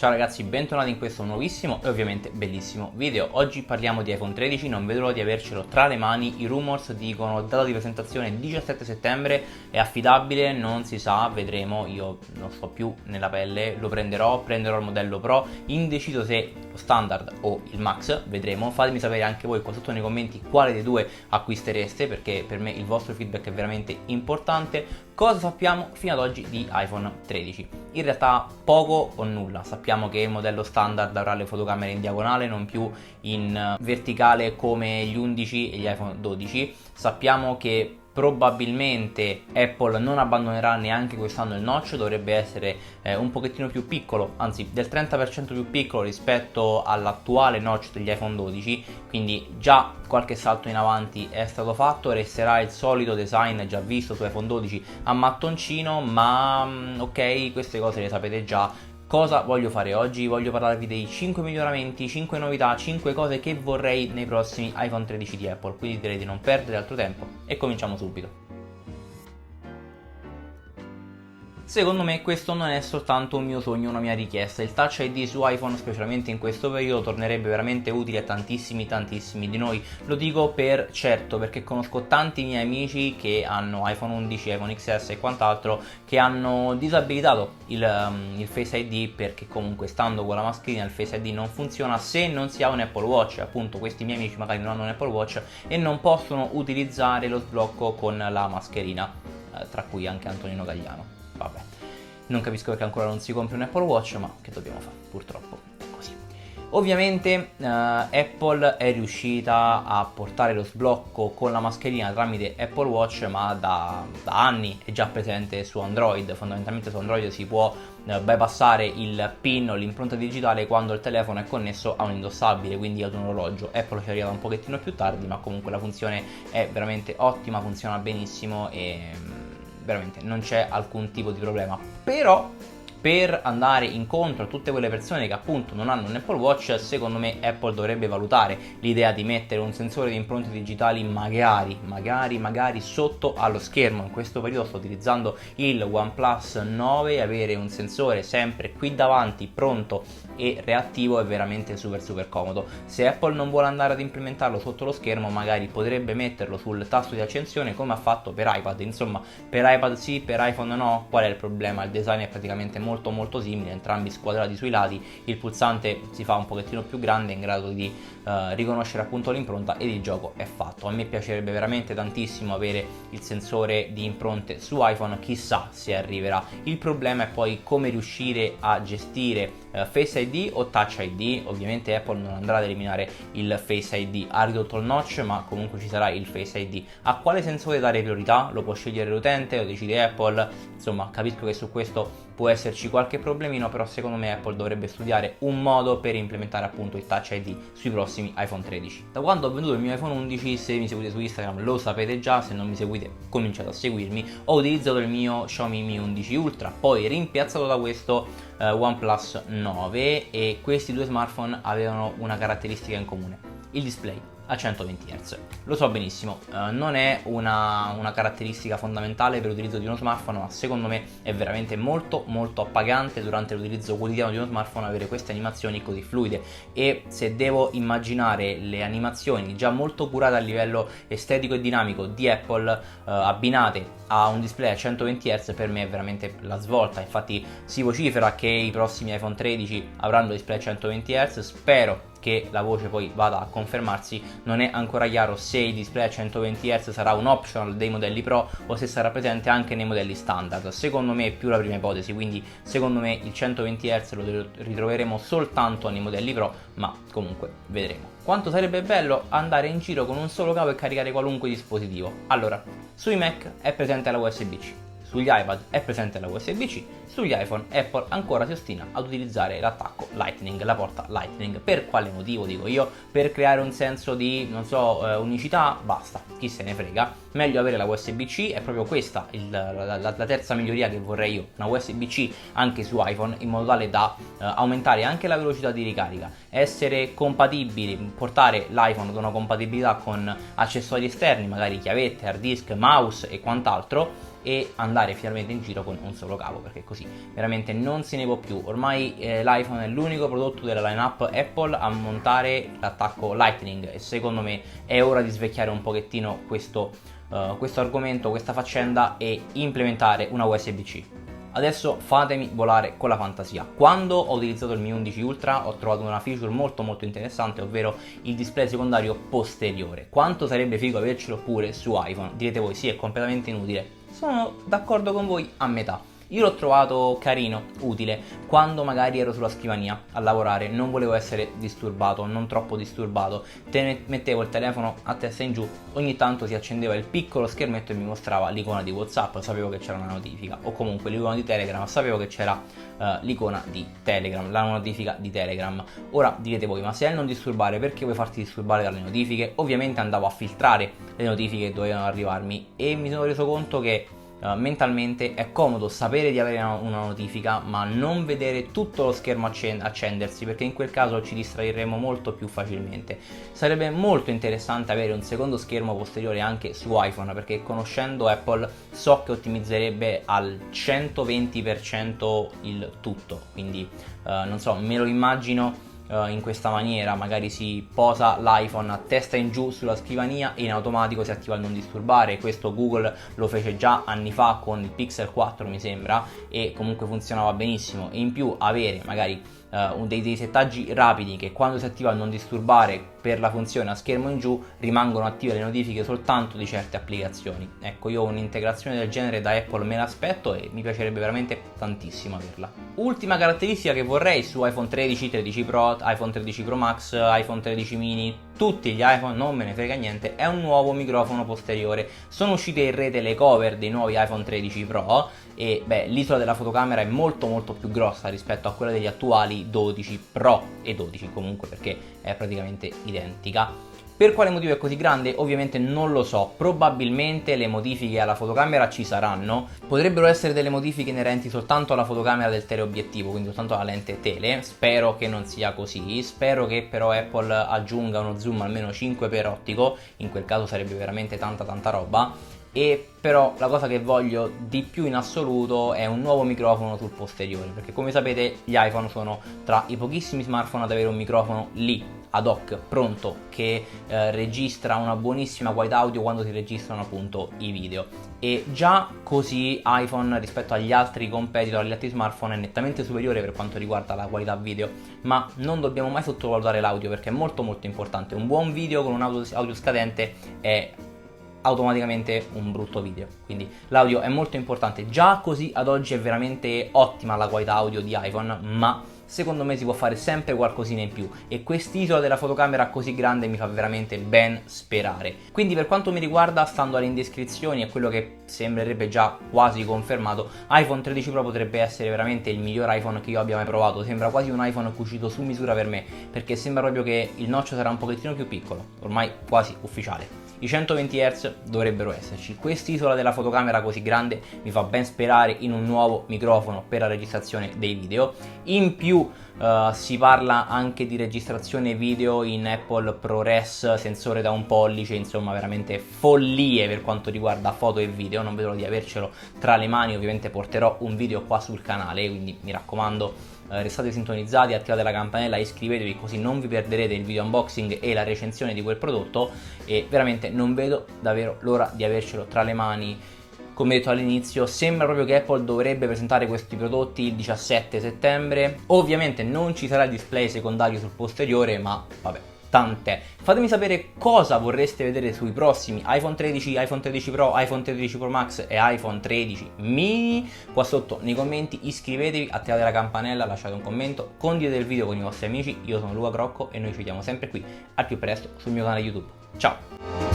Ciao ragazzi, bentornati in questo nuovissimo e ovviamente bellissimo video. Oggi parliamo di iPhone 13, non vedo l'ora di avercelo tra le mani. I rumors dicono data di presentazione 17 settembre, è affidabile, non si sa, vedremo. Io non sto più nella pelle, lo prenderò il modello Pro, indeciso se lo standard o il Max, vedremo. Fatemi sapere anche voi qua sotto nei commenti quale dei due acquistereste, perché per me il vostro feedback è veramente importante. Cosa sappiamo fino ad oggi di iPhone 13? In realtà poco o nulla. Sappiamo che il modello standard avrà le fotocamere in diagonale, non più in verticale come gli 11 e gli iPhone 12. Sappiamo che probabilmente Apple non abbandonerà neanche quest'anno il notch, dovrebbe essere un pochettino più piccolo, anzi del 30% più piccolo rispetto all'attuale notch degli iPhone 12, quindi già qualche salto in avanti è stato fatto. Resterà il solito design già visto su iPhone 12 a mattoncino, ma ok, queste cose le sapete già. Cosa voglio fare oggi? Voglio parlarvi dei 5 miglioramenti, 5 novità, 5 cose che vorrei nei prossimi iPhone 13 di Apple, quindi direi di non perdere altro tempo e cominciamo subito. Secondo me questo non è soltanto un mio sogno, una mia richiesta. Il Touch ID su iPhone, specialmente in questo periodo, tornerebbe veramente utile a tantissimi di noi. Lo dico per certo, perché conosco tanti miei amici che hanno iPhone 11, iPhone XS e quant'altro, che hanno disabilitato il Face ID, perché comunque stando con la mascherina il Face ID non funziona se non si ha un Apple Watch. Appunto, questi miei amici magari non hanno un Apple Watch e non possono utilizzare lo sblocco con la mascherina, tra cui anche Antonino Gagliano. Vabbè, non capisco perché ancora non si compri un Apple Watch, ma che dobbiamo fare? Purtroppo è così. Ovviamente Apple è riuscita a portare lo sblocco con la mascherina tramite Apple Watch, ma da anni è già presente su Android. Fondamentalmente su Android si può bypassare il PIN o l'impronta digitale quando il telefono è connesso a un indossabile, quindi ad un orologio. Apple ci è arrivata un pochettino più tardi, ma comunque la funzione è veramente ottima, funziona benissimo e veramente non c'è alcun tipo di problema. Però per andare incontro a tutte quelle persone che appunto non hanno un Apple Watch, secondo me Apple dovrebbe valutare l'idea di mettere un sensore di impronte digitali magari sotto allo schermo. In questo periodo sto utilizzando il OnePlus 9 e avere un sensore sempre qui davanti pronto e reattivo è veramente super comodo. Se Apple non vuole andare ad implementarlo sotto lo schermo, magari potrebbe metterlo sul tasto di accensione come ha fatto per iPad. Insomma, per iPad sì, per iPhone no. Qual è il problema? Il design è praticamente molto simile, entrambi squadrati sui lati, il pulsante si fa un pochettino più grande in grado di riconoscere appunto l'impronta ed il gioco è fatto. A me piacerebbe veramente tantissimo avere il sensore di impronte su iPhone, chissà se arriverà. Il problema è poi come riuscire a gestire Face ID o Touch ID. Ovviamente Apple non andrà ad eliminare il Face ID, ha ridotto il notch, ma comunque ci sarà il Face ID. A quale sensore dare priorità? Lo può scegliere l'utente, lo decide Apple. Insomma, capisco che su questo può esserci qualche problemino, però secondo me Apple dovrebbe studiare un modo per implementare appunto il Touch ID sui prossimi iPhone 13. Da quando ho venduto il mio iPhone 11, se mi seguite su Instagram lo sapete già, se non mi seguite cominciate a seguirmi, ho utilizzato il mio Xiaomi Mi 11 Ultra, poi rimpiazzato da questo OnePlus 9, e questi due smartphone avevano una caratteristica in comune: il display a 120 Hz. Lo so benissimo, non è una caratteristica fondamentale per l'utilizzo di uno smartphone, ma secondo me è veramente molto appagante durante l'utilizzo quotidiano di uno smartphone avere queste animazioni così fluide. E se devo immaginare le animazioni già molto curate a livello estetico e dinamico di Apple abbinate a un display a 120 Hz, per me è veramente la svolta. Infatti si vocifera che i prossimi iPhone 13 avranno display a 120 Hz, spero che la voce poi vada a confermarsi. Non è ancora chiaro se il display a 120 Hz sarà un optional dei modelli Pro o se sarà presente anche nei modelli standard. Secondo me è più la prima ipotesi, quindi secondo me il 120 Hz lo ritroveremo soltanto nei modelli Pro, ma comunque vedremo. Quanto sarebbe bello andare in giro con un solo cavo e caricare qualunque dispositivo. Allora, sui Mac è presente la USB-C, sugli iPad è presente la USB-C, sugli iPhone Apple ancora si ostina ad utilizzare l'attacco Lightning, la porta Lightning. Per quale motivo, dico io? Per creare un senso di, non so, unicità? Basta, chi se ne frega. Meglio avere la USB-C, è proprio questa la terza miglioria che vorrei io, una USB-C anche su iPhone, in modo tale da aumentare anche la velocità di ricarica, essere compatibili, portare l'iPhone ad una compatibilità con accessori esterni, magari chiavette, hard disk, mouse e quant'altro, e andare finalmente in giro con un solo cavo, perché così veramente non se ne può più. Ormai l'iPhone è l'unico prodotto della lineup Apple a montare l'attacco Lightning e secondo me è ora di svecchiare un pochettino questo argomento, questa faccenda, e implementare una USB-C. Adesso fatemi volare con la fantasia. Quando ho utilizzato il Mi 11 Ultra ho trovato una feature molto interessante, ovvero il display secondario posteriore. Quanto sarebbe figo avercelo pure su iPhone? Direte voi, sì, è completamente inutile. Sono d'accordo con voi a metà. Io l'ho trovato carino, utile, quando magari ero sulla scrivania a lavorare, non volevo essere disturbato, non troppo disturbato, mettevo il telefono a testa in giù, ogni tanto si accendeva il piccolo schermetto e mi mostrava l'icona di WhatsApp, sapevo che c'era una notifica, o comunque l'icona di Telegram, sapevo che c'era l'icona di Telegram, la notifica di Telegram. Ora direte voi, ma se è il non disturbare, perché vuoi farti disturbare dalle notifiche? Ovviamente andavo a filtrare le notifiche che dovevano arrivarmi e mi sono reso conto che mentalmente è comodo sapere di avere una notifica ma non vedere tutto lo schermo accendersi, perché in quel caso ci distraeremo molto più facilmente. Sarebbe molto interessante avere un secondo schermo posteriore anche su iPhone, perché conoscendo Apple so che ottimizzerebbe al 120% il tutto, quindi non so, me lo immagino in questa maniera: magari si posa l'iPhone a testa in giù sulla scrivania e in automatico si attiva il non disturbare. Questo Google lo fece già anni fa con il Pixel 4 mi sembra, e comunque funzionava benissimo. E in più avere magari dei settaggi rapidi, che quando si attiva il non disturbare per la funzione a schermo in giù rimangono attive le notifiche soltanto di certe applicazioni. Ecco, io un'integrazione del genere da Apple me l'aspetto e mi piacerebbe veramente tantissimo averla. Ultima caratteristica che vorrei su iPhone 13, 13 Pro, iPhone 13 Pro Max, iPhone 13 mini, tutti gli iPhone, non me ne frega niente, è un nuovo microfono posteriore. Sono uscite in rete le cover dei nuovi iPhone 13 Pro e l'isola della fotocamera è molto più grossa rispetto a quella degli attuali 12 Pro e 12 comunque, perché è praticamente identica. Per quale motivo è così grande? Ovviamente non lo so, probabilmente le modifiche alla fotocamera ci saranno, potrebbero essere delle modifiche inerenti soltanto alla fotocamera del teleobiettivo, quindi soltanto alla lente tele. Spero che non sia così, spero che però Apple aggiunga uno zoom almeno 5x ottico, in quel caso sarebbe veramente tanta roba. E però la cosa che voglio di più in assoluto è un nuovo microfono sul posteriore, perché come sapete gli iPhone sono tra i pochissimi smartphone ad avere un microfono lì ad hoc pronto che registra una buonissima qualità audio quando si registrano appunto i video. E già così iPhone rispetto agli altri competitor, agli altri smartphone, è nettamente superiore per quanto riguarda la qualità video, ma non dobbiamo mai sottovalutare l'audio, perché è molto importante. Un buon video con un audio scadente è automaticamente un brutto video, quindi l'audio è molto importante. Già così ad oggi è veramente ottima la qualità audio di iPhone, ma secondo me si può fare sempre qualcosina in più, e quest'isola della fotocamera così grande mi fa veramente ben sperare. Quindi per quanto mi riguarda, stando alle indiscrezioni e quello che sembrerebbe già quasi confermato, iPhone 13 Pro potrebbe essere veramente il miglior iPhone che io abbia mai provato. Sembra quasi un iPhone cucito su misura per me, perché sembra proprio che il notch sarà un pochettino più piccolo, ormai quasi ufficiale. I 120 Hz dovrebbero esserci. Quest'isola della fotocamera così grande mi fa ben sperare in un nuovo microfono per la registrazione dei video. In più si parla anche di registrazione video in Apple ProRes, sensore da 1 pollice, insomma veramente follie per quanto riguarda foto e video. Non vedo l'ora di avercelo tra le mani. Ovviamente porterò un video qua sul canale, quindi mi raccomando, restate sintonizzati, attivate la campanella, iscrivetevi così non vi perderete il video unboxing e la recensione di quel prodotto, e veramente non vedo davvero l'ora di avercelo tra le mani. Come detto all'inizio, sembra proprio che Apple dovrebbe presentare questi prodotti il 17 settembre. Ovviamente non ci sarà il display secondario sul posteriore, ma vabbè, tant'è. Fatemi sapere cosa vorreste vedere sui prossimi iPhone 13, iPhone 13 Pro, iPhone 13 Pro Max e iPhone 13 mini qua sotto nei commenti. Iscrivetevi, attivate la campanella, lasciate un commento, condividete il video con i vostri amici. Io sono Luca Crocco e noi ci vediamo sempre qui al più presto sul mio canale YouTube. Ciao!